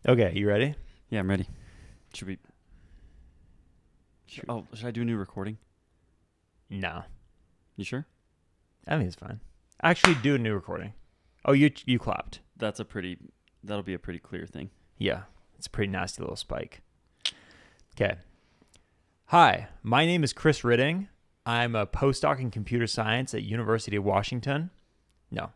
Okay, you ready? Yeah, I'm ready. Should we? Should I do a new recording? No. You sure? I think it's fine. Actually, do a new recording. Oh, you clapped. That'll be a pretty clear thing. Yeah, it's a pretty nasty little spike. Okay. Hi, my name is Chris Ridding. I'm a postdoc in computer science at University of Washington. No.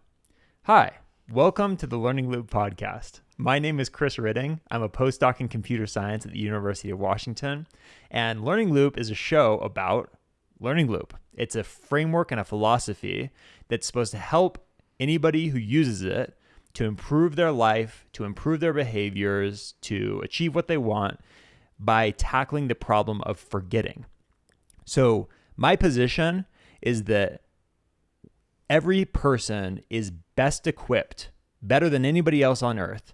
Hi, welcome to the Learning Loop podcast. My name is Chris Ridding. I'm a postdoc in computer science at the University of Washington. And Learning Loop is a show about Learning Loop. It's a framework and a philosophy that's supposed to help anybody who uses it to improve their life, to improve their behaviors, to achieve what they want by tackling the problem of forgetting. So my position is that every person is best equipped, better than anybody else on earth,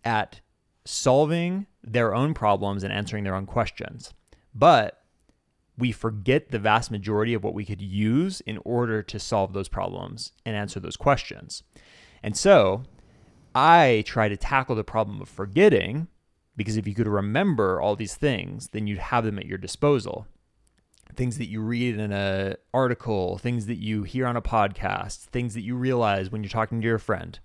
at solving their own problems and answering their own questions. But we forget the vast majority of what we could use in order to solve those problems and answer those questions. And so I try to tackle the problem of forgetting, because if you could remember all these things, then you'd have them at your disposal. Things that you read in an article, things that you hear on a podcast, things that you realize when you're talking to your friend.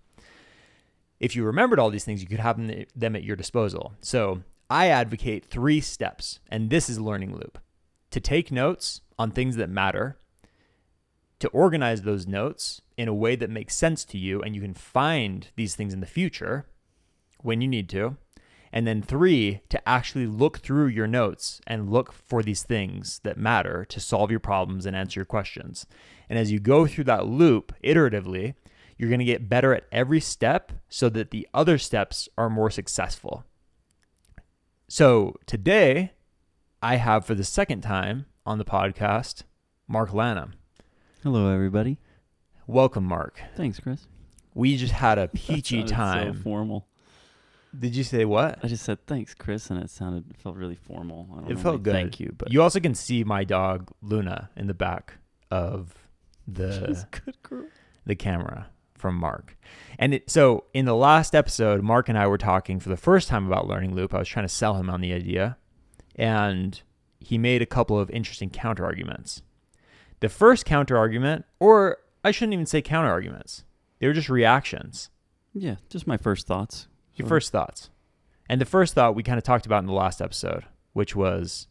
If you remembered all these things, you could have them at your disposal. So I advocate 3 steps, and this is Learning Loop. To take notes on things that matter, to organize those notes in a way that makes sense to you, and you can find these things in the future when you need to. And then 3, to actually look through your notes and look for these things that matter to solve your problems and answer your questions. And as you go through that loop iteratively, you're going to get better at every step so that the other steps are more successful. So today, I have for the second time on the podcast, Mark Lanham. Hello, everybody. Welcome, Mark. Thanks, Chris. We just had a peachy time. So formal. Did you say what? I just said thanks, Chris, and it felt really formal. It felt good. Thank you, but you also can see my dog Luna in the back of the camera from Mark. And so in the last episode, Mark and I were talking for the first time about Learning Loop. I was trying to sell him on the idea, and he made a couple of interesting counter arguments. The first counter argument, or I shouldn't even say counter arguments, they were just reactions. Yeah, just my first thoughts. Your first thoughts. And the first thought we kind of talked about in the last episode, which was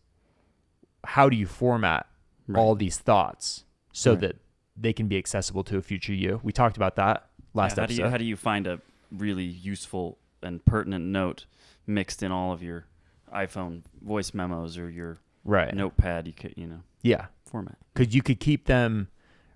how do you format all these thoughts so that they can be accessible to a future you? We talked about that last episode. How do you find a really useful and pertinent note mixed in all of your iPhone voice memos or your notepad? Format. Because you could keep them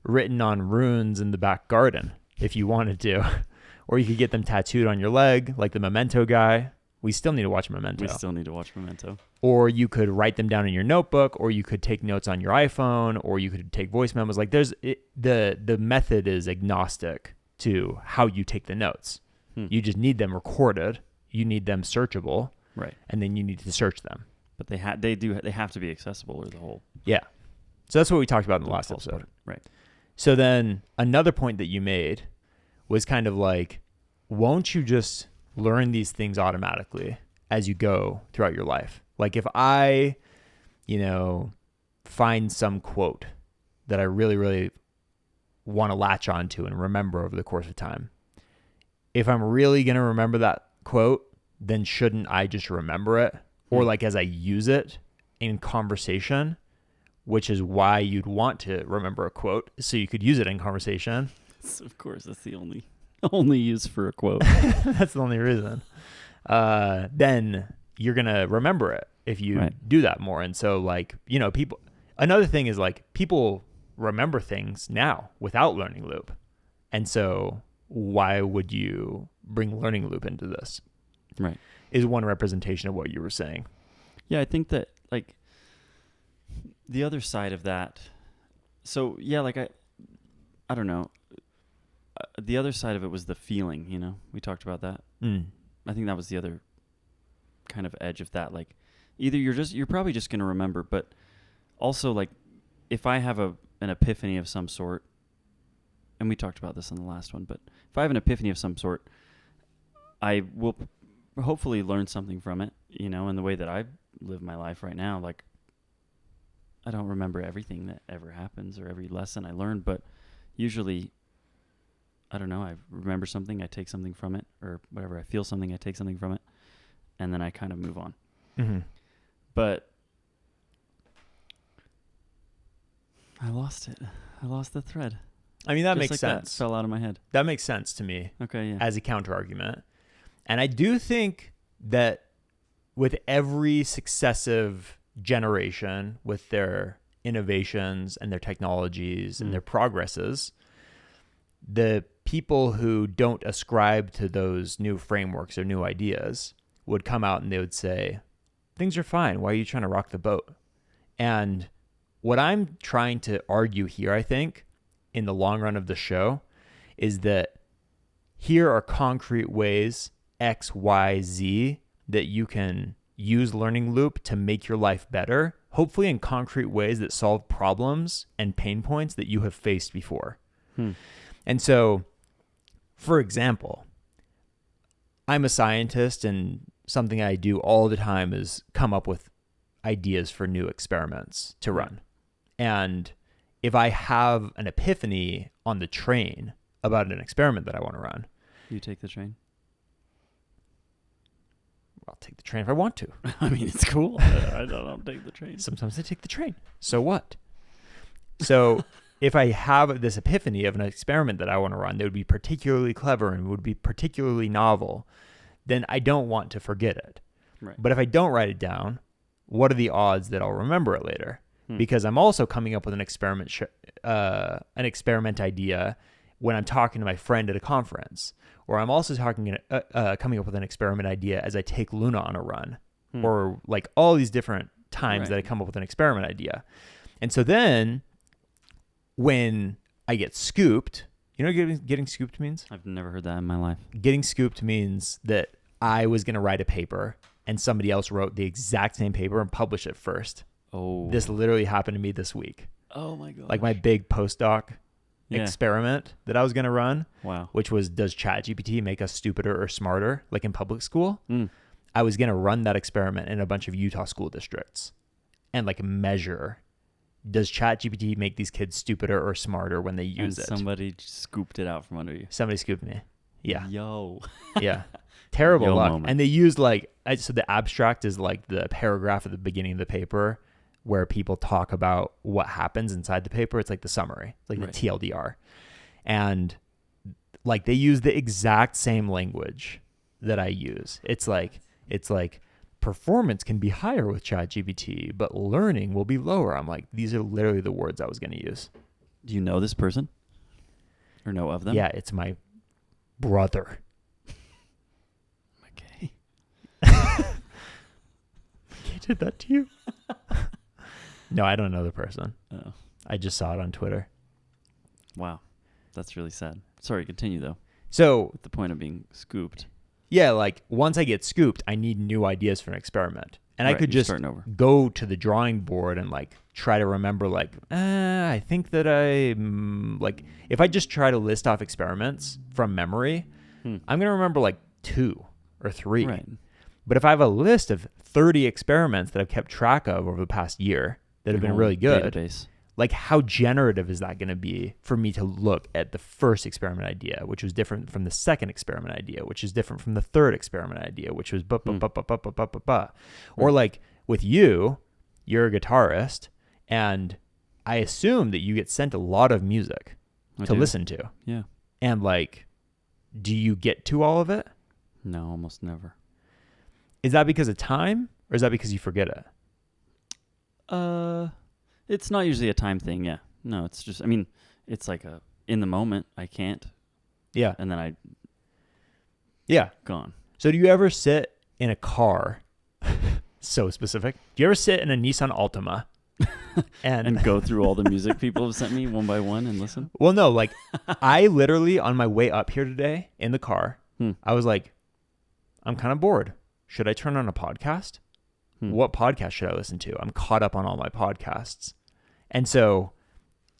written on runes in the back garden if you wanted to. Or you could get them tattooed on your leg, like the Memento guy. We still need to watch Memento. Or you could write them down in your notebook, or you could take notes on your iPhone, or you could take voice memos. Like the method is agnostic to how you take the notes. You just need them recorded. You need them searchable. Right. And then you need to search them. But they have to be accessible, or the whole. Yeah. So that's what we talked about in the last episode. Right. So then another point that you made was kind of like, won't you just learn these things automatically as you go throughout your life? Like if I, find some quote that I really, really want to latch onto and remember over the course of time, if I'm really going to remember that quote, then shouldn't I just remember it? Or like as I use it in conversation, which is why you'd want to remember a quote so you could use it in conversation. Of course, that's the only use for a quote. That's the only reason. Then you're going to remember it if you do that more. And so another thing is like people remember things now without Learning Loop. And so why would you bring Learning Loop into this? Right. Is one representation of what you were saying. Yeah, I think that like the other side of that. So yeah, like I don't know. The other side of it was the feeling, we talked about that. I think that was the other kind of edge of that. Like either you're probably just going to remember, but also like if I have an epiphany of some sort, and we talked about this in the last one, but if I have an epiphany of some sort, I will hopefully learn something from it, in the way that I live my life right now. Like, I don't remember everything that ever happens or every lesson I learned, but usually, I don't know, I remember something, I take something from it, or whatever, I feel something, I take something from it, and then I kind of move on. Mm-hmm. But I lost it. I lost the thread. I mean, that Just makes like sense. That fell out of my head. That makes sense to me. Okay, yeah. As a counter argument. And I do think that with every successive generation, with their innovations and their technologies and their progresses, the people who don't ascribe to those new frameworks or new ideas would come out and they would say, things are fine. Why are you trying to rock the boat? And what I'm trying to argue here, I think, in the long run of the show, is that here are concrete ways, X, Y, Z, that you can use Learning Loop to make your life better, hopefully in concrete ways that solve problems and pain points that you have faced before. And so, for example, I'm a scientist, and something I do all the time is come up with ideas for new experiments to run. And if I have an epiphany on the train about an experiment that I want to run, You take the train? I'll take the train if I want to. I mean, it's cool. I don't take the train. Sometimes I take the train. So what? So if I have this epiphany of an experiment that I want to run that would be particularly clever and would be particularly novel, then I don't want to forget it. Right. But if I don't write it down, what are the odds that I'll remember it later? Because I'm also coming up with an experiment idea when I'm talking to my friend at a conference, or I'm also coming up with an experiment idea as I take Luna on a run, or like all these different times that I come up with an experiment idea. And so then when I get scooped, you know what getting scooped means? I've never heard that in my life. Getting scooped means that I was going to write a paper and somebody else wrote the exact same paper and published it first. Oh. This literally happened to me this week. Oh my god. Like my big postdoc experiment that I was going to run, which was, does ChatGPT make us stupider or smarter, like in public school? I was going to run that experiment in a bunch of Utah school districts and like measure, does ChatGPT make these kids stupider or smarter when they use it? Somebody scooped it out from under you. Somebody scooped me. Yeah. Yo. Yeah. Terrible luck. Moment. And they used like, so the abstract is like the paragraph at the beginning of the paper where people talk about what happens inside the paper. It's like the summary, like the TLDR. And like they use the exact same language that I use. It's like performance can be higher with ChatGPT, but learning will be lower. I'm like, these are literally the words I was going to use. Do you know this person? Or know of them? Yeah, it's my brother. Okay. He did that to you? No, I don't know the person. Oh. I just saw it on Twitter. Wow. That's really sad. Sorry, continue though. So With the point of being scooped. Yeah, like once I get scooped, I need new ideas for an experiment. And I could just go to the drawing board and like try to remember like, I think that like if I just try to list off experiments from memory, I'm going to remember like 2 or 3. Right. But if I have a list of 30 experiments that I've kept track of over the past year that have been really good, database. Like how generative is that going to be for me to look at the first experiment idea, which was different from the second experiment idea, which is different from the third experiment idea, which was Or like with you're a guitarist, and I assume that you get sent a lot of music to listen to. Yeah. And like, do you get to all of it? No, almost never. Is that because of time, or is that because you forget it? It's not usually a time thing, yeah. No, it's just, I mean, it's like in the moment, I can't. Yeah. And then gone. So do you ever sit in a car, so specific, do you ever sit in a Nissan Altima and go through all the music people have sent me one by one and listen? Well, no, like I literally on my way up here today in the car, I was like, I'm kind of bored. Should I turn on a podcast? What podcast should I listen to? I'm caught up on all my podcasts. And so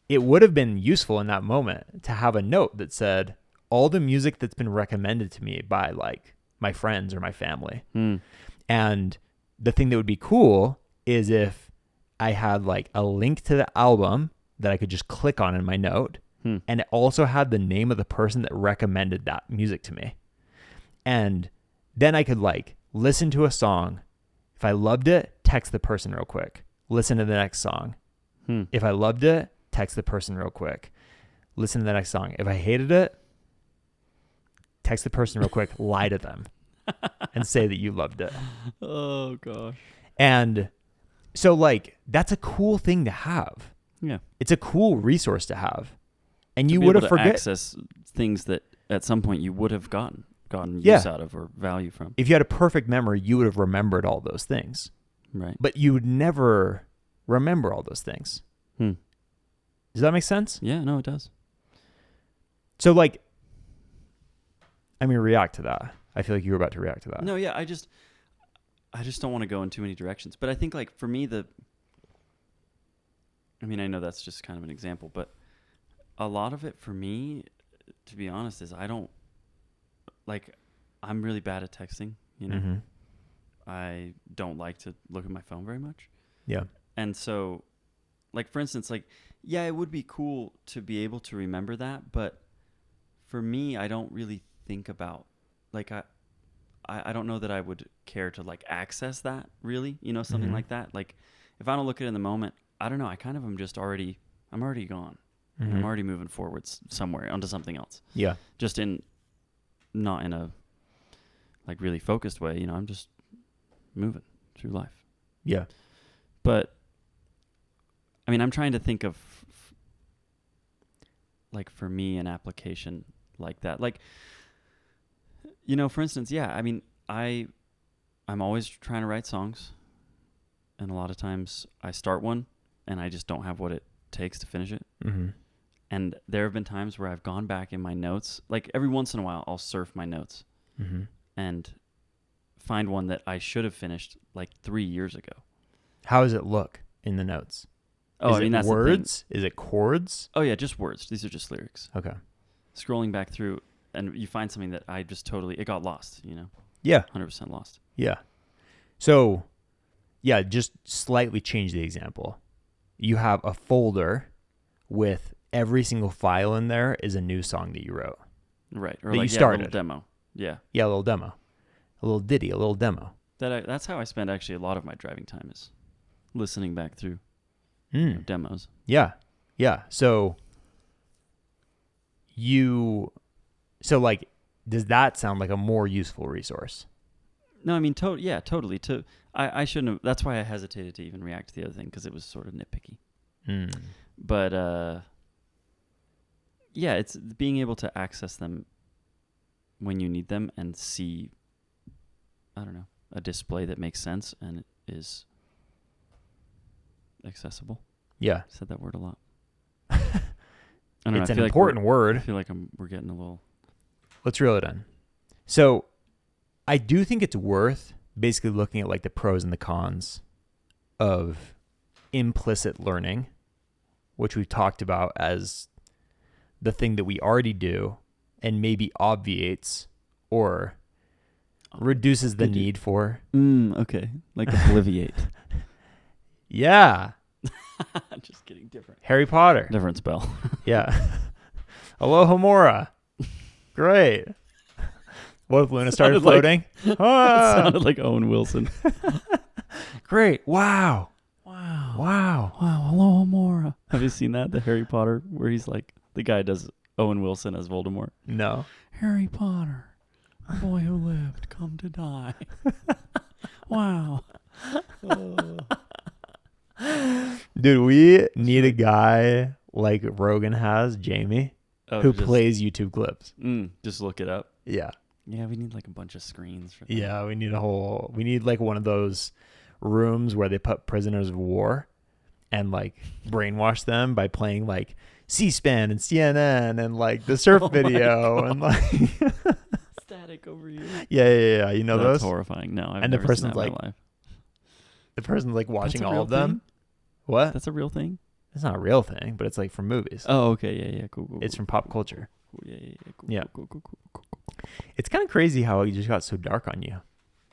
it would have been useful in that moment to have a note that said all the music that's been recommended to me by like my friends or my family. Mm. And the thing that would be cool is if I had like a link to the album that I could just click on in my note, and it also had the name of the person that recommended that music to me. And then I could like listen to a song. If I loved it, text the person real quick. Listen to the next song. If I loved it, text the person real quick. Listen to the next song. If I hated it, text the person real quick, lie to them, and say that you loved it. Oh, gosh. And so, like, that's a cool thing to have. Yeah. It's a cool resource to have. And you To be would able have to forget access things that at some point you would have gotten Yeah. use out of or value from. If you had a perfect memory, you would have remembered all those things. Right. But you would never remember all those things. Does that make sense? Yeah, no, it does. So, like, I mean, react to that. I feel like you were about to react to that. No, yeah, I just don't want to go in too many directions. But I think, like, for me, I mean, I know that's just kind of an example, but a lot of it for me, to be honest, is I'm really bad at texting, you know? Mm-hmm. I don't like to look at my phone very much. Yeah. And so, like, for instance, like, yeah, it would be cool to be able to remember that, but for me, I don't really think about, like, I don't know that I would care to, like, access that, really, you know, something like that. Like, if I don't look at it in the moment, I don't know, I kind of am just I'm already gone. Mm-hmm. I'm already moving forwards somewhere onto something else. Yeah. Just not in a, like, really focused way, you know, I'm just moving through life. Yeah. But I mean, I'm trying to think of like, for me, an application like that. Like, you know, for instance, yeah, I mean, I'm always trying to write songs, and a lot of times I start one and I just don't have what it takes to finish it. Mm-hmm. And there have been times where I've gone back in my notes, like every once in a while I'll surf my notes and find one that I should have finished like 3 years ago. How does it look in the notes? Oh, Is I mean, it that's words? Is it chords? Oh yeah, just words. These are just lyrics. Okay. Scrolling back through, and you find something that I just it got lost, you know? Yeah. 100% lost. Yeah. So, yeah, just slightly change the example. You have a folder with every single file in there is a new song that you wrote. Right. Or that like, you started. a little demo. Yeah. Yeah, a little demo. A little ditty, a little demo. That's how I spend actually a lot of my driving time, is listening back through demos. Yeah. Yeah. So, like, does that sound like a more useful resource? No, I mean, totally. I shouldn't have. That's why I hesitated to even react to the other thing, because it was sort of nitpicky. But yeah, it's being able to access them when you need them and see, I don't know, a display that makes sense and is accessible. Yeah. I said that word a lot. I don't know, It's I an feel important I word. feel like we're getting a little. Let's reel it in. So, I do think it's worth basically looking at like the pros and the cons of implicit learning, which we've talked about as the thing that we already do and maybe obviates or reduces the need for. Okay. Like obliviate. Yeah. Just kidding. Different. Harry Potter. Different spell. Yeah. Alohomora. Great. What if Luna started floating? It sounded like Owen Wilson. Great. Wow. Alohomora. Have you seen that? The Harry Potter, where he's like, the guy does Owen Wilson as Voldemort. No. Harry Potter, a boy who lived, come to die. Wow. Dude, we need a guy like Rogan has, Jamie, who plays YouTube clips. Just look it up. Yeah. Yeah, we need like a bunch of screens for that. Yeah, we need like one of those rooms where they put prisoners of war and like brainwash them by playing like C-SPAN and CNN and like the surf video and like static over you. Yeah. You know That's those? horrifying. No, I've and never the seen person's that in like my life. The person's like watching That's a all real of them. thing? What? That's a real thing? It's not a real thing, but it's like from movies. Oh, okay. Yeah. Cool. It's from pop culture. cool. Yeah. Cool, Yeah. Cool. It's kind of crazy how it just got so dark on you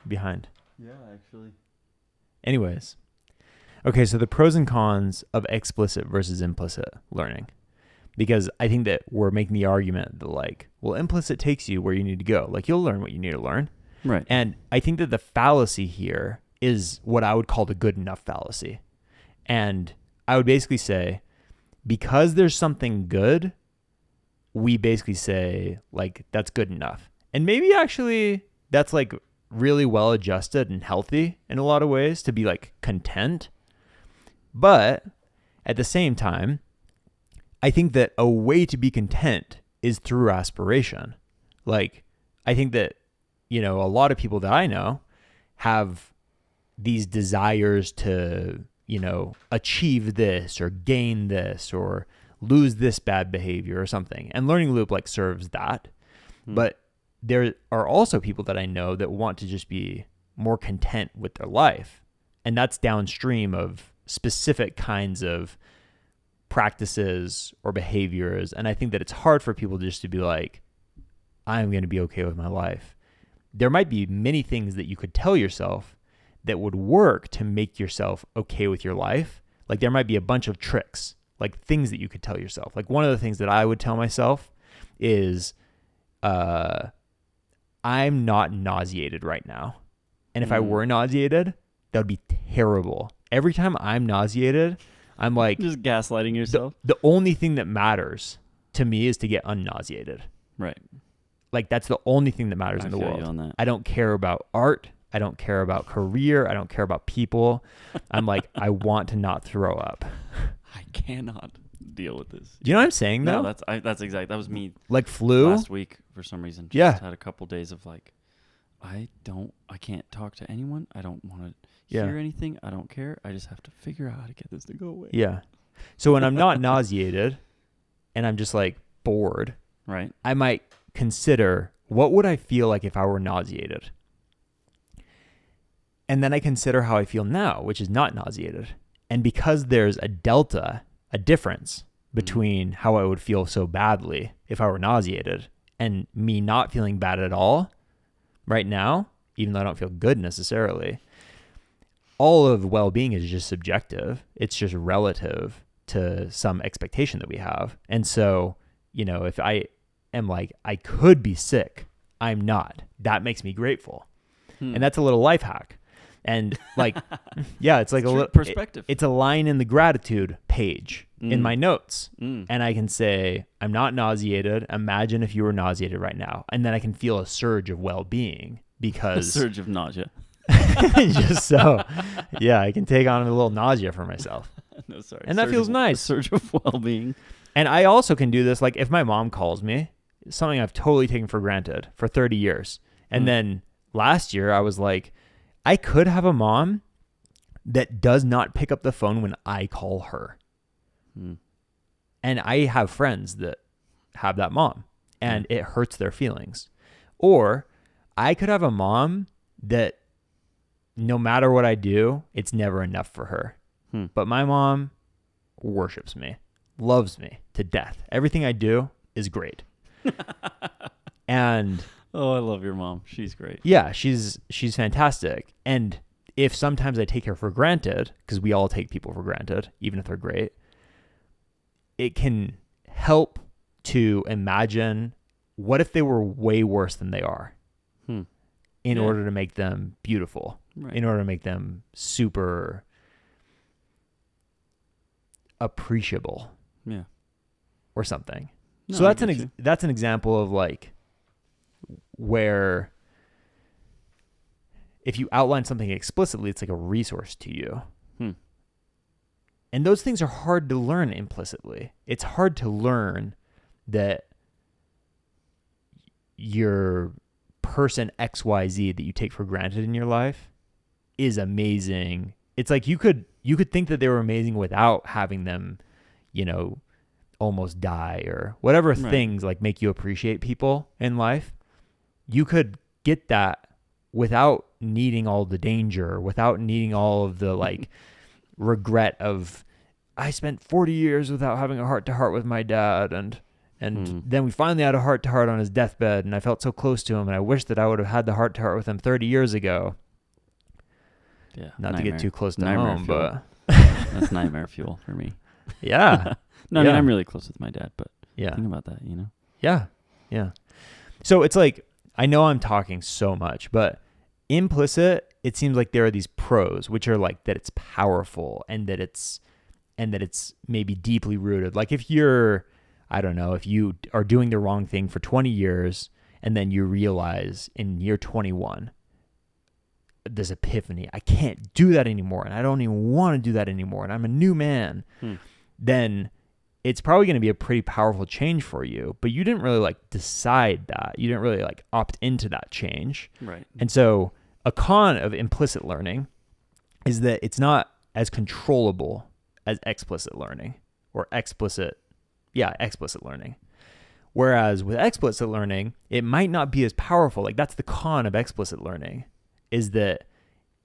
behind. Yeah, actually. Anyways. Okay, so the pros and cons of explicit versus implicit learning. Because I think that we're making the argument that like, well, implicit takes you where you need to go. Like you'll learn what you need to learn. Right. And I think that the fallacy here is what I would call the good enough fallacy. And I would basically say, because there's something good, we basically say like, that's good enough. And maybe actually that's like really well adjusted and healthy in a lot of ways to be like content. But at the same time, I think that a way to be content is through aspiration. Like, I think that, you know, a lot of people that I know have these desires to, you know, achieve this or gain this or lose this bad behavior or something. And Learning Loop like serves that. But there are also people that I know that want to just be more content with their life. And that's downstream of specific kinds of practices or behaviors. And I think that it's hard for people just to be like, I'm going to be okay with my life. There might be many things that you could tell yourself that would work to make yourself okay with your life. Like there might be a bunch of tricks, like things that you could tell yourself. Like one of the things that I would tell myself is, I'm not nauseated right now. And if I were nauseated, that would be terrible. Every time I'm nauseated, I'm like... Just gaslighting yourself? The only thing that matters to me is to get unnauseated. Right. Like, that's the only thing that matters in the feel world. you on that. I don't care about art. I don't care about career. I don't care about people. I'm like, I want to not throw up. I cannot deal with this. Do you know what I'm saying, though? No, that's exact. That was me like flu? last week for some reason. Just had a couple days of like, I can't talk to anyone. I don't want to hear anything. I don't care. I just have to figure out how to get this to go away. Yeah. So when I'm not nauseated and I'm just like bored, right? I might consider, what would I feel like if I were nauseated? And then I consider how I feel now, which is not nauseated. And because there's a delta, a difference between how I would feel so badly if I were nauseated and me not feeling bad at all right now, even though I don't feel good necessarily, all of well-being is just subjective. It's just relative to some expectation that we have. And so, you know, if I am like, I could be sick, I'm not. That makes me grateful. And that's a little life hack. And like, yeah, it's like a little perspective. It's a line in the gratitude page in my notes. And I can say, I'm not nauseated. Imagine if you were nauseated right now. And then I can feel a surge of well-being because... A surge of nausea. Just so, yeah, I can take on a little nausea for myself. No, sorry. And that feels nice. A surge of well-being. And I also can do this, like if my mom calls me, something I've totally taken for granted for 30 years. And then last year I was like, I could have a mom that does not pick up the phone when I call her. And I have friends that have that mom and it hurts their feelings. Or I could have a mom that no matter what I do, it's never enough for her. But my mom worships me, loves me to death. Everything I do is great. And oh, I love your mom. She's great. yeah, she's fantastic. And if sometimes I take her for granted, because we all take people for granted, even if they're great, it can help to imagine what if they were way worse than they are in order to make them beautiful, in order to make them super appreciable or something. No, So that's an example of like where if you outline something explicitly, it's like a resource to you. And those things are hard to learn implicitly. It's hard to learn that your person XYZ that you take for granted in your life is amazing. It's like you could think that they were amazing without having them, you know, almost die or whatever things like make you appreciate people in life. You could get that without needing all the danger, without needing all of the like regret of, I spent 40 years without having a heart-to-heart with my dad and And then we finally had a heart-to-heart on his deathbed, and I felt so close to him, and I wish that I would have had the heart-to-heart with him 30 years ago. Yeah. Not to get too close to home, fuel. but... That's nightmare fuel for me. Yeah. No, I mean, I'm really close with my dad, but yeah. think about that, you know? Yeah. Yeah. So it's like, I know I'm talking so much, but implicit, it seems like there are these pros, which are like that it's powerful and that it's maybe deeply rooted. Like if you're, I don't know, if you are doing the wrong thing for 20 years and then you realize in year 21, this epiphany, I can't do that anymore, and I don't even want to do that anymore, and I'm a new man, then it's probably going to be a pretty powerful change for you, but you didn't really like decide that. You didn't really like opt into that change. Right. And so a con of implicit learning is that it's not as controllable as explicit learning or explicit learning. Whereas with explicit learning, it might not be as powerful. Like that's the con of explicit learning, is that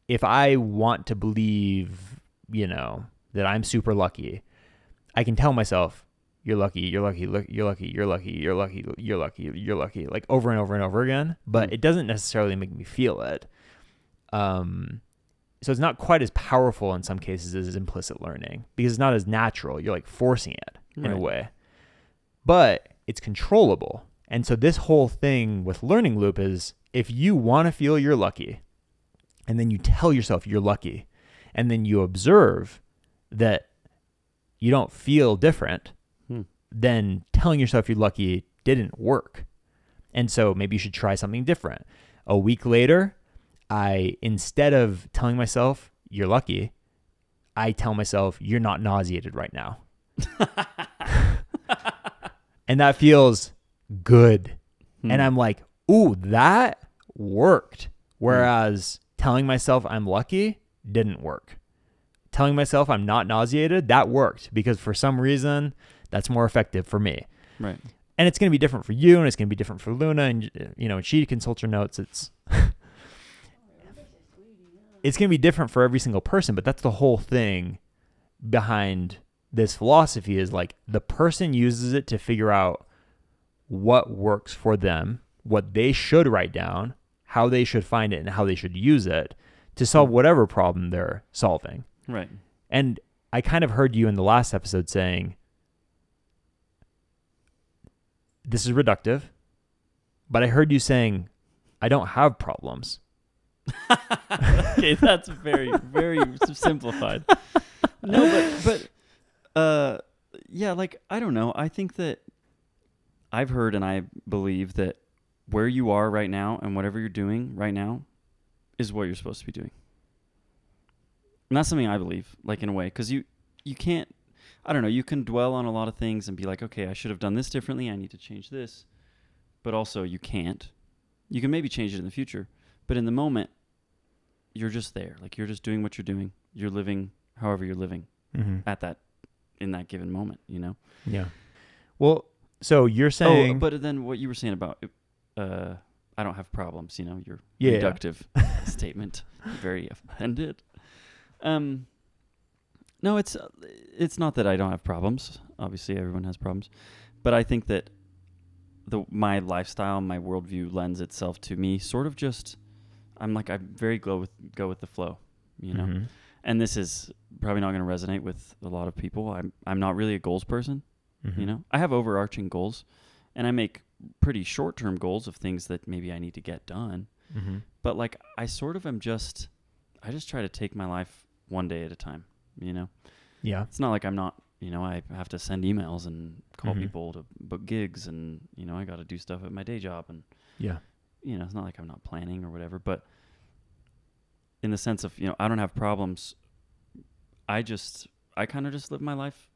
if I want to believe, that I'm super lucky, I can tell myself, you're lucky, you're lucky, you're lucky, you're lucky, you're lucky, you're lucky, you're lucky, like over and over and over again, but it doesn't necessarily make me feel it. So it's not quite as powerful in some cases as implicit learning because it's not as natural. You're like forcing it in a way, but it's controllable. And so this whole thing with learning loop is if you want to feel you're lucky and then you tell yourself you're lucky and then you observe that you don't feel different, then telling yourself you're lucky didn't work. And so maybe you should try something different. A week later, instead of telling myself you're lucky, I tell myself you're not nauseated right now. And that feels good. And I'm like, ooh, that worked. Whereas telling myself I'm lucky didn't work. Telling myself I'm not nauseated, that worked because for some reason that's more effective for me. Right. And it's going to be different for you and it's going to be different for Luna. And, when she consults her notes, it's going to be different for every single person. But that's the whole thing behind this philosophy is like the person uses it to figure out what works for them, what they should write down, how they should find it, and how they should use it to solve whatever problem they're solving. Right. And I kind of heard you in the last episode saying, this is reductive, but I heard you saying, I don't have problems. Okay, that's very, very simplified. No, but yeah, like, I don't know. I think that I've heard and I believe that where you are right now and whatever you're doing right now is what you're supposed to be doing. And that's something I believe, like in a way, because you can't, I don't know, you can dwell on a lot of things and be like, okay, I should have done this differently. I need to change this. But also you can't. You can maybe change it in the future. But in the moment, you're just there. Like you're just doing what you're doing. You're living however you're living in that given moment, Yeah. Well, so you're saying... Oh, but then what you were saying about I don't have problems, your reductive statement. Very offended. No, it's not that I don't have problems. Obviously, everyone has problems. But I think that my lifestyle, my worldview lends itself to me sort of just... I'm very go with the flow, And this is probably not going to resonate with a lot of people. I'm not really a goals person, I have overarching goals, and I make pretty short-term goals of things that maybe I need to get done. But like I sort of I just try to take my life one day at a time, Yeah. It's not like I'm not, I have to send emails and call people to book gigs and, I got to do stuff at my day job and it's not like I'm not planning or whatever, but in the sense of, I don't have problems. I kind of just live my life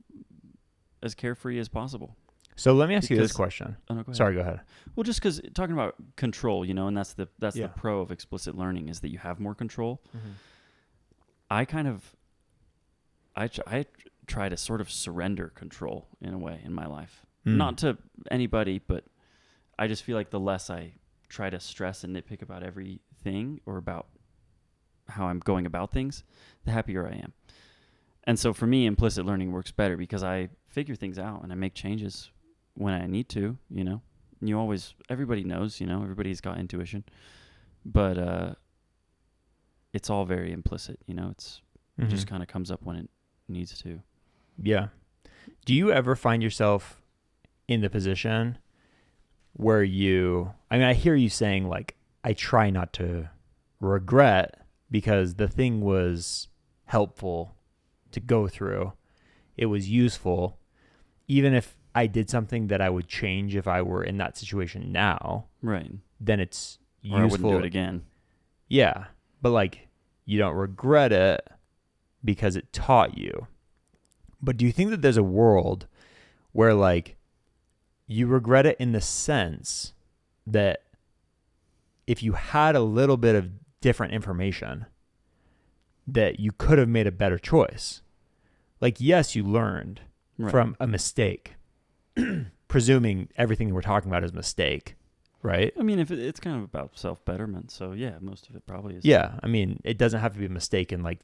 as carefree as possible. So let me ask you this question. Oh, no, go ahead. Sorry, go ahead. Well, just because talking about control, and that's the pro of explicit learning is that you have more control. I try to sort of surrender control in a way in my life. Not to anybody, but I just feel like the less I try to stress and nitpick about everything or about how I'm going about things, the happier I am. And so for me, implicit learning works better because I figure things out and I make changes when I need to, you know. And everybody knows, you know, everybody's got intuition. But it's all very implicit, you know. It just kind of comes up when it needs to. Yeah. Do you ever find yourself in the position where I hear you saying, like, I try not to regret because the thing was helpful to go through. It was useful. Even if I did something that I would change if I were in that situation now, right? Then it's useful. Or I wouldn't do it again. Yeah. But, like, you don't regret it because it taught you. But do you think that there's a world where, like, you regret it in the sense that if you had a little bit of different information, that you could have made a better choice? Like, yes, you learned from a mistake, presuming everything we're talking about is a mistake, right? I mean, if it's kind of about self-betterment, so yeah, most of it probably is. Yeah, I mean, it doesn't have to be a mistake in, like,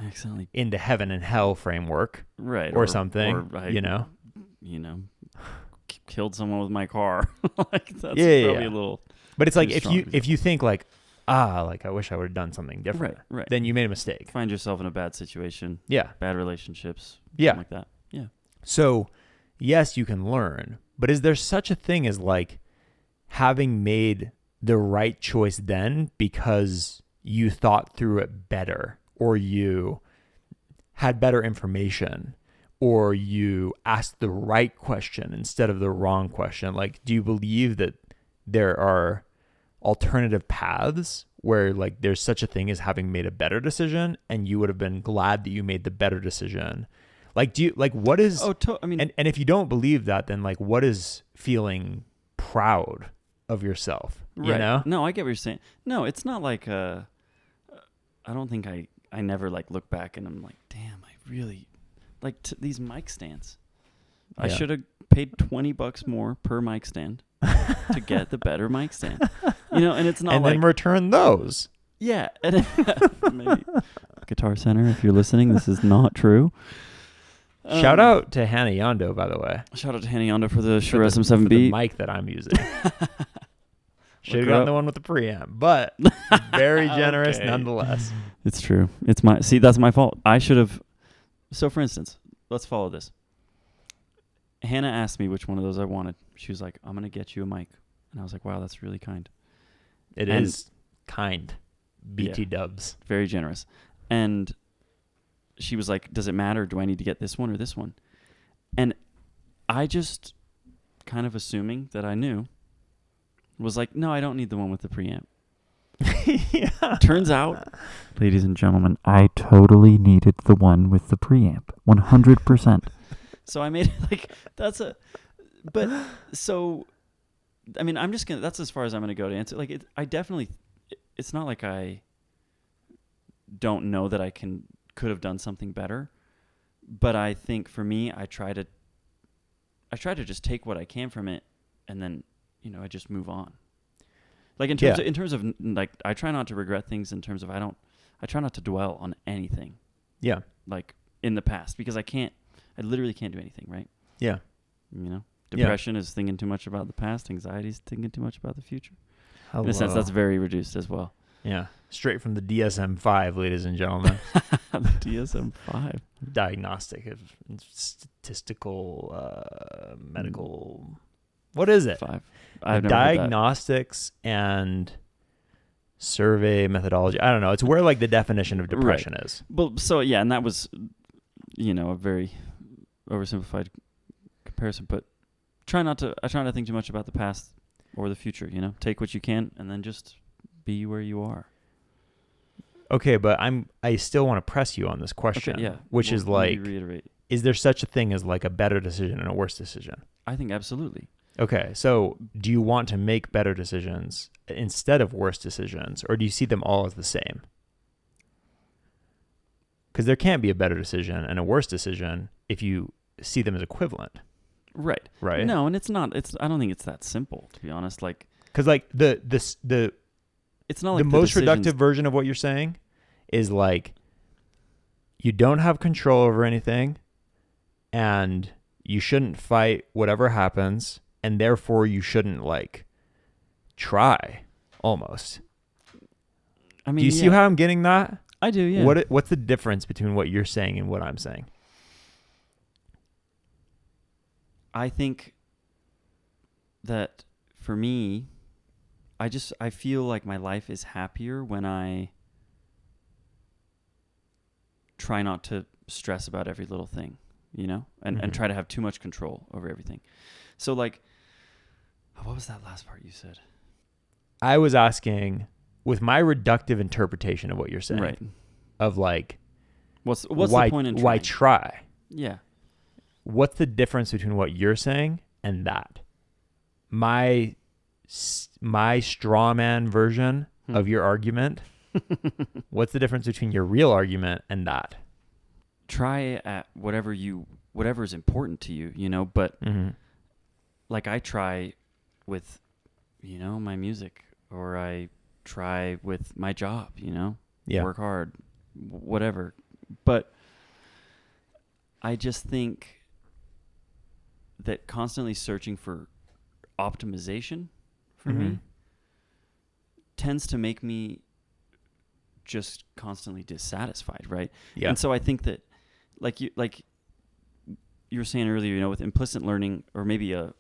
accidentally into heaven and hell framework, right? Or something, or you know, killed someone with my car. Like, that's probably a little. But it's like if you think like, like, I wish I would have done something different, right? Then you made a mistake. Find yourself in a bad situation. Yeah. Bad relationships. Yeah. Like that. Yeah. So, yes, you can learn, but is there such a thing as, like, having made the right choice then because you thought through it better, or you had better information, or you asked the right question instead of the wrong question? Like, do you believe that there are alternative paths where, like, there's such a thing as having made a better decision and you would have been glad that you made the better decision? Like, do you, like, what is, and if you don't believe that, then, like, what is feeling proud of yourself? Right. You know? No, I get what you're saying. No, it's not like, I don't think I never, like, look back and I'm like, damn, I really like these mic stands. I should have paid $20 more per mic stand to get the better mic stand. You know, and it's not and then return those. Yeah. And maybe Guitar Center, if you're listening, this is not true. Shout out to Hannah Yondo, by the way. Shout out to Hannah Yondo for the Shure SM7B. For the mic that I'm using. Should have gotten the one with the preamp, but very generous nonetheless. It's true. That's my fault. I should have. So, for instance, let's follow this. Hannah asked me which one of those I wanted. She was like, I'm going to get you a mic. And I was like, wow, that's really kind. It is kind. BT dubs. Very generous. And she was like, does it matter? Do I need to get this one or this one? And I just, kind of assuming that I knew, was like, no, I don't need the one with the preamp. Yeah. Turns out, ladies and gentlemen, I totally needed the one with the preamp. 100%. So I made it I mean, I'm just going to, that's as far as I'm going to go to answer. Like, it's not like I don't know that I could have done something better. But I think for me, I try to just take what I can from it and then, you know, I just move on. Like, in terms of like, I try not to regret things in terms of I try not to dwell on anything. Yeah. Like, in the past, because I literally can't do anything, right? Yeah. You know, depression is thinking too much about the past. Anxiety is thinking too much about the future. Hello. In a sense, that's very reduced as well. Yeah. Straight from the DSM-5, ladies and gentlemen. The DSM-5. Diagnostic of statistical, medical. What is it? 5. Diagnostics and survey methodology. I don't know. It's where, like, the definition of depression is. Well, so yeah, and that was, you know, a very oversimplified comparison. But I try not to think too much about the past or the future. You know, take what you can and then just be where you are. Okay, but I still want to press you on this question. Okay, yeah. Which is like, reiterate. Is there such a thing as, like, a better decision and a worse decision? I think absolutely. Okay, so do you want to make better decisions instead of worse decisions, or do you see them all as the same? Because there can't be a better decision and a worse decision if you see them as equivalent. Right. Right. No, and it's not. I don't think it's that simple, to be honest. Like, because, like, the it's not like the most reductive version of what you're saying is, like, you don't have control over anything, and you shouldn't fight whatever happens, and therefore you shouldn't like try almost. I mean, do you see how I'm getting that? I do, yeah. What's the difference between what you're saying and what I'm saying? I think that for me, I feel like my life is happier when I try not to stress about every little thing, you know, and try to have too much control over everything. So like, what was that last part you said? I was asking, with my reductive interpretation of what you're saying, right? Of like, what's why, the point in trying? Why try? Yeah. What's the difference between what you're saying and that? My straw man version of your argument. What's the difference between your real argument and that? Try at whatever is important to you, you know, but like I try with, you know, my music, or I try with my job, you know, work hard, whatever. But I just think that constantly searching for optimization for me tends to make me just constantly dissatisfied, right? Yeah. And so I think that like you were saying earlier, you know, with implicit learning, or maybe a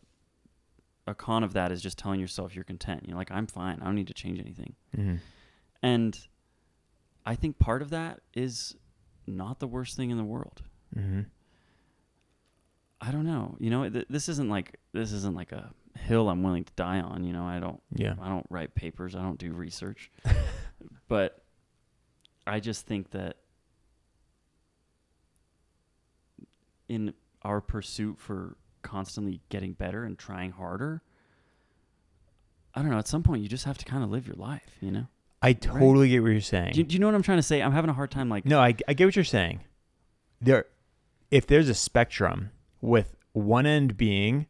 con of that is just telling yourself you're content. You're like, I'm fine. I don't need to change anything. And I think part of that is not the worst thing in the world. I don't know. You know, this isn't like a hill I'm willing to die on. You know, I don't write papers. I don't do research. But I just think that in our pursuit for constantly getting better and trying harder, I don't know, at some point you just have to kind of live your life, you know? I totally get what you're saying. Do you know what I'm trying to say? I'm having a hard time like... No, I get what you're saying. If there's a spectrum with one end being,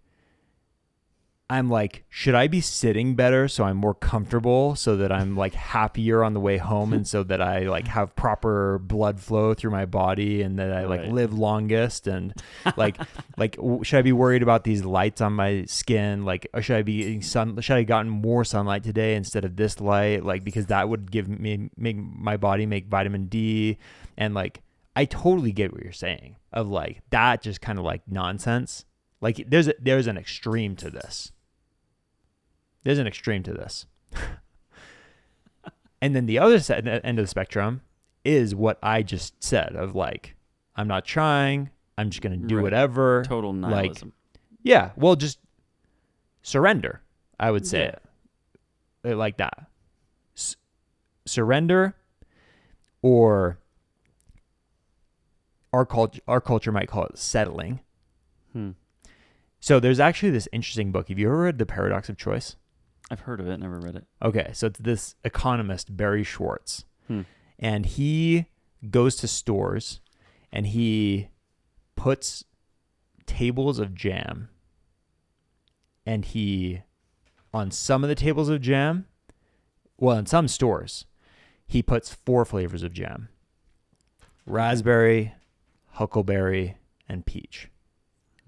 I'm like, should I be sitting better so I'm more comfortable, so that I'm like happier on the way home, and so that I like have proper blood flow through my body, and that I like live longest, and like should I be worried about these lights on my skin? Like, or should I be getting should I have gotten more sunlight today instead of this light? Like, because that would make my body make vitamin D, and like I totally get what you're saying of like that just kind of like nonsense. Like there's an extreme to this. There's an extreme to this. And then the other end of the spectrum is what I just said of like, I'm not trying. I'm just going to do whatever. Total nihilism. Like, yeah. Well, just surrender. I would say it like that. Surrender, or our culture might call it settling. So there's actually this interesting book. Have you ever read The Paradox of Choice? I've heard of it, never read it. Okay, so it's this economist, Barry Schwartz, and he goes to stores and he puts tables of jam, and on some of the tables of jam, well, in some stores, he puts 4 flavors of jam: raspberry, huckleberry, and peach.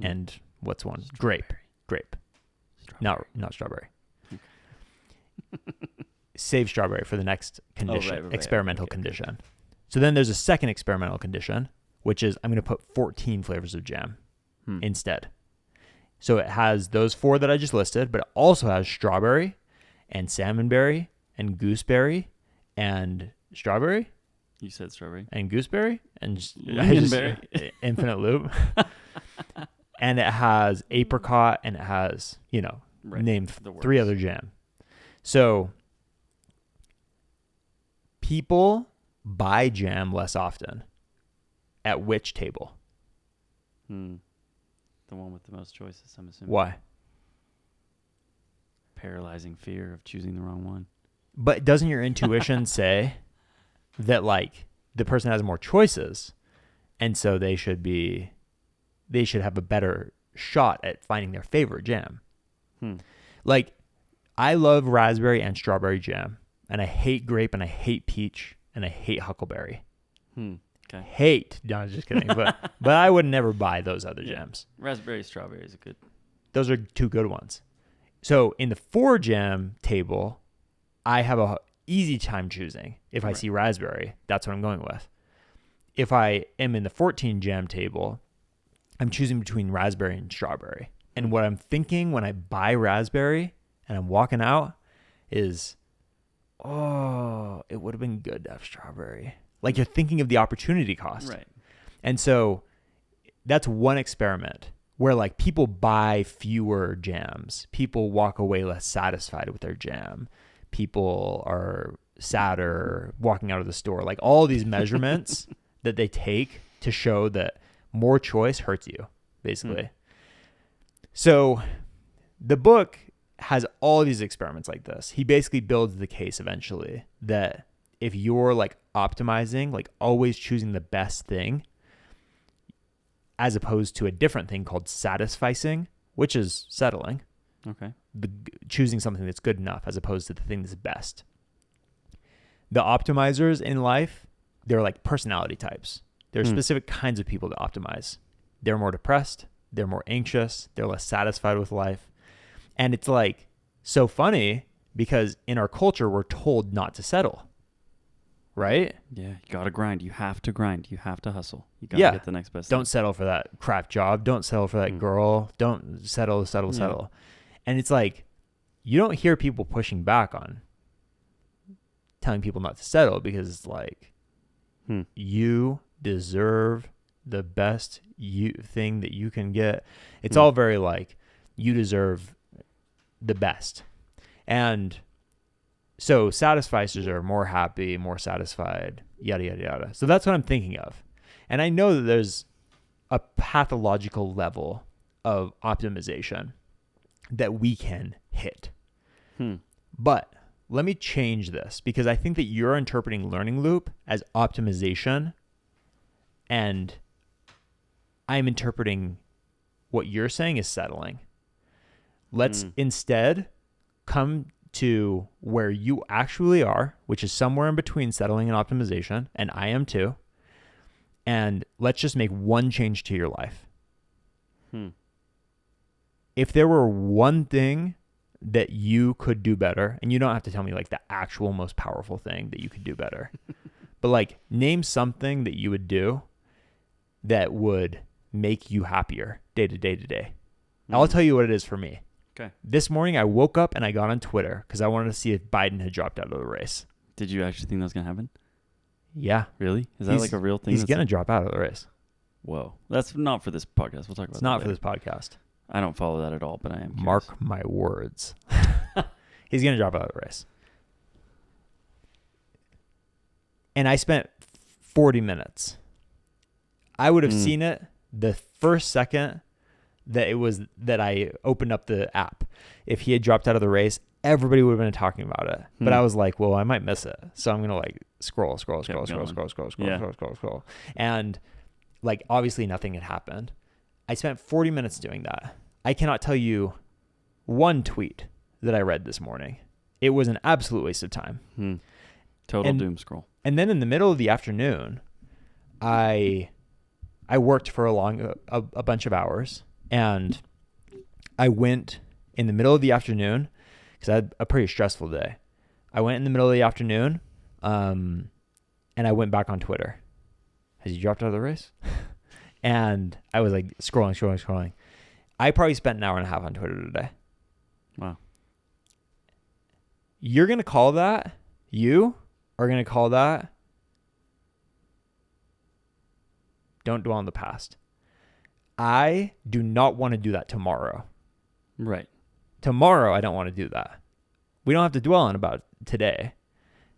And what's one? Grape. Not strawberry. Save strawberry for the next condition, experimental condition. So then there's a second experimental condition, which is I'm going to put 14 flavors of jam instead. So it has those 4 that I just listed, but it also has strawberry and salmonberry and gooseberry and strawberry. You said strawberry. And gooseberry and lingonberry. Infinite loop. And it has apricot, and it has, you know, named 3 other jam. So people buy jam less often. At which table? The one with the most choices, I'm assuming. Why? Paralyzing fear of choosing the wrong one. But doesn't your intuition say that like the person has more choices, and so they should have a better shot at finding their favorite jam? Like, I love raspberry and strawberry jam, and I hate grape, and I hate peach, and I hate huckleberry. Okay. Hate. No, I was just kidding. But I would never buy those other jams. Raspberry, strawberry is a good. Those are two good ones. So in the 4 jam table, I have a easy time choosing. If I see raspberry, that's what I'm going with. If I am in the 14 jam table, I'm choosing between raspberry and strawberry. And what I'm thinking when I buy raspberry and I'm walking out is, oh, it would have been good to have strawberry. Like, you're thinking of the opportunity cost. Right. And so that's one experiment where, like, people buy fewer jams. People walk away less satisfied with their jam. People are sadder walking out of the store. Like, all these measurements that they take to show that more choice hurts you, basically. So the book has all these experiments like this. He basically builds the case eventually that if you're, like, optimizing, like, always choosing the best thing as opposed to a different thing called satisficing, which is settling. Okay. Choosing something that's good enough as opposed to the thing that's best. The optimizers in life, they're like personality types. There are specific kinds of people to optimize. They're more depressed. They're more anxious. They're less satisfied with life. And it's like so funny because in our culture, we're told not to settle. Right? Yeah, you got to grind. You have to grind. You have to hustle. You got to get the next best Don't thing. settle for that crap job. Don't settle for that girl. Don't settle. And it's like, you don't hear people pushing back on telling people not to settle because it's like, you deserve the best thing that you can get. It's all very like, you deserve the best. And so satisficers are more happy, more satisfied, yada, yada, yada. So that's what I'm thinking of. And I know that there's a pathological level of optimization that we can hit. But let me change this because I think that you're interpreting learning loop as optimization, and I'm interpreting what you're saying is settling. Let's instead come to where you actually are, which is somewhere in between settling and optimization, and I am too. And let's just make one change to your life. If there were one thing that you could do better, and you don't have to tell me like the actual most powerful thing that you could do better, but like name something that you would do that would make you happier day to day to day. I'll tell you what it is for me. Okay. This morning I woke up and I got on Twitter because I wanted to see if Biden had dropped out of the race. Did you actually think that was going to happen? Yeah. Really? Is that like a real thing? He's going to drop out of the race. Whoa. That's not for this podcast. We'll talk about It's that not later. for this podcast. I don't follow that at all, but I am curious. Mark my words. He's going to drop out of the race. And I spent 40 minutes. I would have seen it the first second that I opened up the app. If he had dropped out of the race, everybody would have been talking about it. But I was like, well, I might miss it. So I'm going to like scroll. And like, obviously nothing had happened. I spent 40 minutes doing that. I cannot tell you one tweet that I read this morning. It was an absolute waste of time. Total doom scroll. And then in the middle of the afternoon, I worked for a bunch of hours, and I went in the middle of the afternoon because I had a pretty stressful day. I went in the middle of the afternoon, and I went back on Twitter. Has he dropped out of the race? And I was like scrolling. I probably spent an hour and a half on Twitter today. Wow. You're going to call that, you are going to call that, don't dwell on the past. I do not want to do that tomorrow. Right. Tomorrow, I don't want to do that. We don't have to dwell on about today,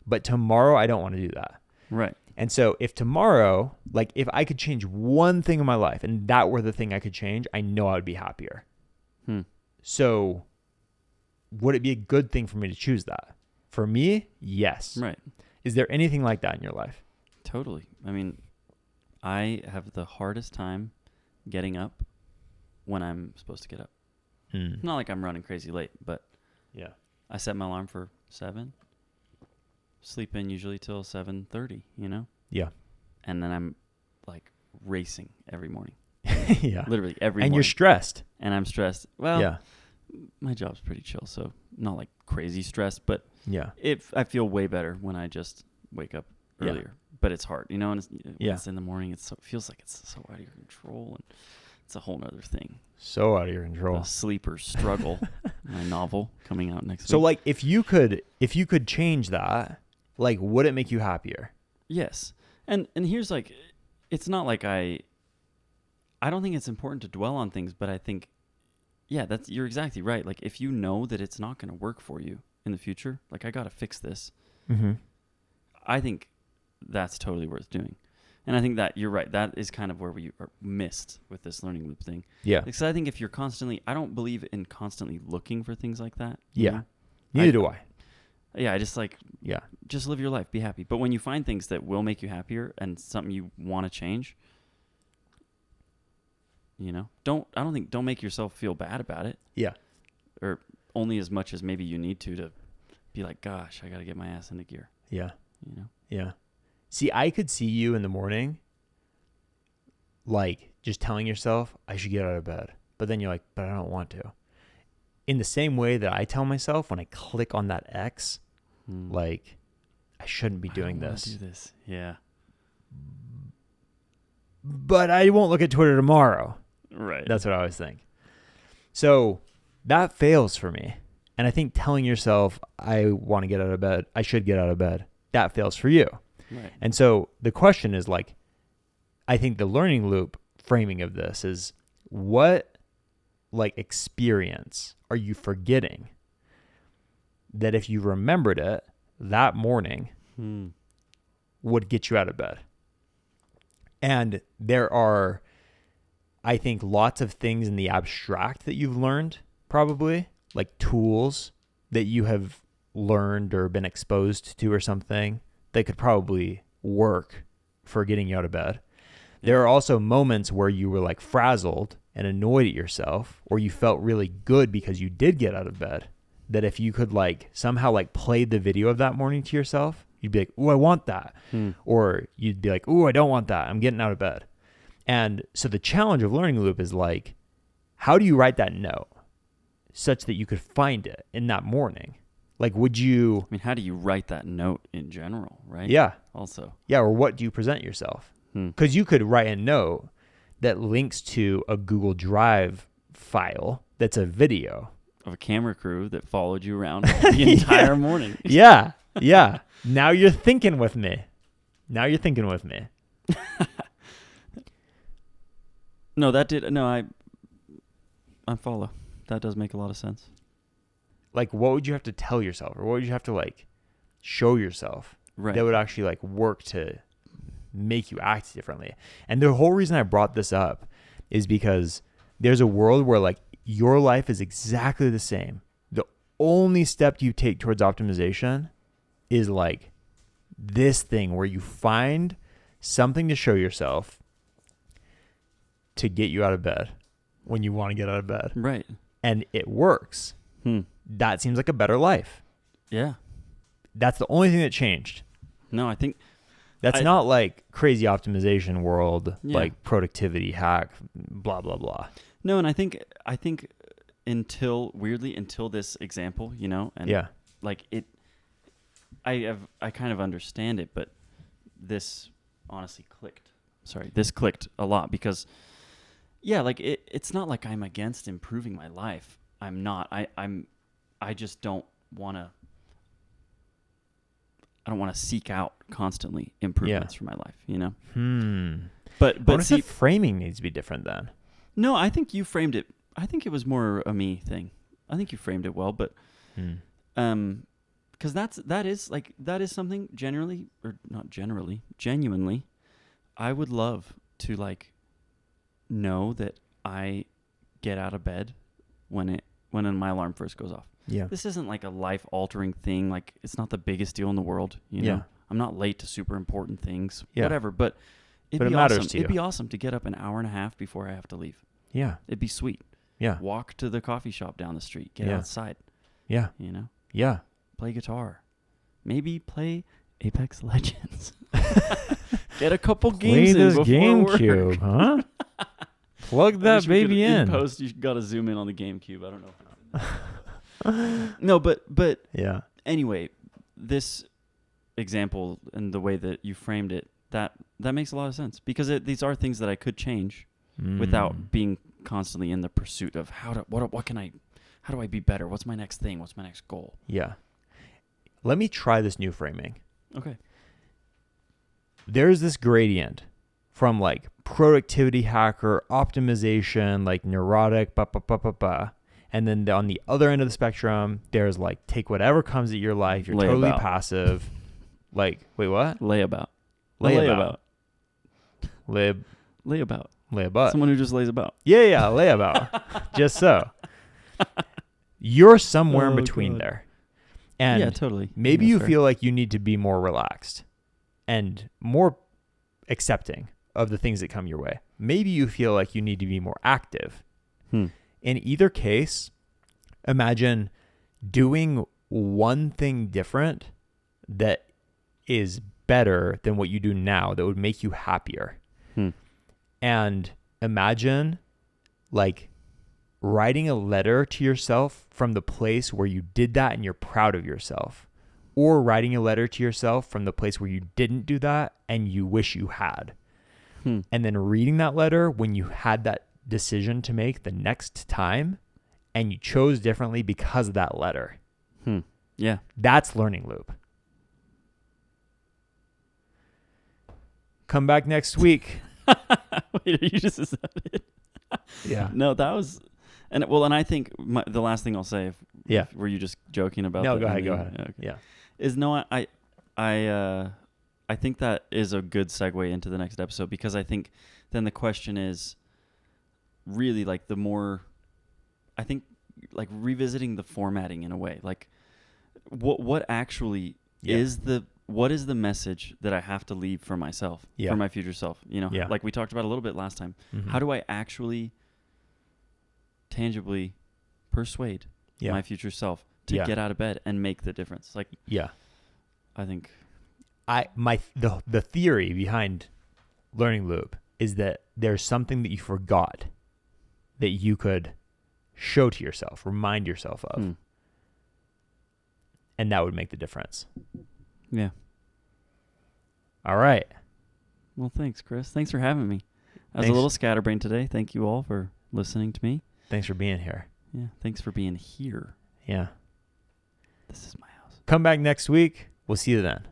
but tomorrow, I don't want to do that. Right. And so if tomorrow, like if I could change one thing in my life and that were the thing I could change, I know I would be happier. So would it be a good thing for me to choose that? For me, yes. Right. Is there anything like that in your life? Totally. I mean, I have the hardest time getting up when I'm supposed to get up. It's not like I'm running crazy late, but yeah, I set my alarm for 7, sleep in usually till 7:30, you know? Yeah. and then I'm like racing every morning. Yeah. Literally every And morning. you're stressed. And I'm stressed. Well, Yeah. my job's pretty chill, so not like crazy stressed, but Yeah. I feel way better when I just wake up Yeah. earlier. But it's hard, and when Yeah. it's in the morning, it feels like it's so out of your control, and it's a whole nother thing. So out of your control. The Sleeper's Struggle, my novel coming out next week. So like if you could change that, like would it make you happier? Yes. And here's like, it's not like I don't think it's important to dwell on things, but I think, yeah, you're exactly right. Like if you know that it's not going to work for you in the future, like I got to fix this. Mm-hmm. I think that's totally worth doing. And I think that you're right. That is kind of where we are missed with this learning loop thing. Yeah. Because I think if you're I don't believe in constantly looking for things like that. Yeah. Neither do I. Yeah. I just Yeah. just live your life, be happy. But when you find things that will make you happier and something you want to change, don't make yourself feel bad about it. Yeah. Or only as much as maybe you need to be like, gosh, I got to get my ass into gear. Yeah. Yeah. See, I could see you in the morning, like just telling yourself, I should get out of bed. But then you're like, but I don't want to. In the same way that I tell myself when I click on that X, like, I shouldn't be doing this. Do this. Yeah. But I won't look at Twitter tomorrow. Right. That's what I always think. So that fails for me. And I think telling yourself, I want to get out of bed, I should get out of bed, that fails for you. Right. And so the question is like, I think the learning loop framing of this is what like experience are you forgetting that if you remembered it that morning would get you out of bed? And there are, I think, lots of things in the abstract that you've learned, probably like tools that you have learned or been exposed to or something that could probably work for getting you out of bed. There are also moments where you were like frazzled and annoyed at yourself, or you felt really good because you did get out of bed, that if you could like somehow like play the video of that morning to yourself, you'd be like, oh, I want that. Or you'd be like, oh, I don't want that. I'm getting out of bed. And so the challenge of learning loop is like, how do you write that note such that you could find it in that morning? Like, would you... I mean, how do you write that note in general, right? Yeah. Also. Yeah, or what do you present yourself? Because you could write a note that links to a Google Drive file that's a video. Of a camera crew that followed you around the entire morning. Yeah. Yeah. Now you're thinking with me. No, I follow. That does make a lot of sense. Like, what would you have to tell yourself, or what would you have to like show yourself that would actually like work to make you act differently? And the whole reason I brought this up is because there's a world where like your life is exactly the same. The only step you take towards optimization is like this thing where you find something to show yourself to get you out of bed when you want to get out of bed. Right. And it works. That seems like a better life. Yeah. That's the only thing that changed. No, I think... That's not like crazy optimization world, like productivity hack, blah, blah, blah. No, and I think until this example, and like it, I kind of understand it, but this honestly clicked. This clicked a lot because, like it's not like I'm against improving my life. I'm not. I just don't want to. I don't want to seek out constantly improvements for my life, But what if the framing needs to be different then? No, I think you framed it. I think it was more a me thing. I think you framed it well, but because that is something genuinely, I would love to like know that I get out of bed when my alarm first goes off. Yeah. This isn't like a life-altering thing. Like, it's not the biggest deal in the world, you know? I'm not late to super important things, whatever. But it matters to you. It'd be awesome to get up an hour and a half before I have to leave. Yeah. It'd be sweet. Yeah. Walk to the coffee shop down the street. Get outside. Yeah. You know? Yeah. Play guitar. Maybe play Apex Legends. Get a couple Play games in this before GameCube, work. huh? Plug that baby in. Post, you got to zoom in on the GameCube. I don't know. No, but Yeah. anyway, this example and the way that you framed it, that makes a lot of sense because these are things that I could change without being constantly in the pursuit of how do I be better? What's my next thing? What's my next goal? Yeah. Let me try this new framing. Okay. There's this gradient from like productivity hacker, optimization, like neurotic, and then on the other end of the spectrum, there's like take whatever comes at your life. You're totally passive. Like, wait, what? Layabout. Layabout. Layabout. Someone who just lays about. Yeah, layabout. Just so. You're somewhere in between there. And yeah, totally. maybe you feel like you need to be more relaxed and more accepting of the things that come your way. Maybe you feel like you need to be more active. In either case, imagine doing one thing different that is better than what you do now that would make you happier. And imagine like writing a letter to yourself from the place where you did that and you're proud of yourself, or writing a letter to yourself from the place where you didn't do that and you wish you had. And then reading that letter when you had that decision to make the next time and you chose differently because of that letter. Yeah. That's learning loop. Come back next week. Wait, you just is that it? Yeah. No, that was, and I think the last thing I'll say. Were you just joking about? No, that? go ahead. Okay. Yeah. Is no, I think that is a good segue into the next episode because I think then the question is really like the more, I think like revisiting the formatting in a way, like what actually what is the message that I have to leave for myself, for my future self? You know, like we talked about a little bit last time. How do I actually tangibly persuade my future self to get out of bed and make the difference? Like, I think the theory behind learning loop is that there's something that you forgot that you could show to yourself, remind yourself of. And that would make the difference. Yeah. All right. Well, thanks, Chris. Thanks for having me. I was a little scatterbrained today. Thank you all for listening to me. Thanks for being here. Yeah. Thanks for being here. Yeah. This is my house. Come back next week. We'll see you then.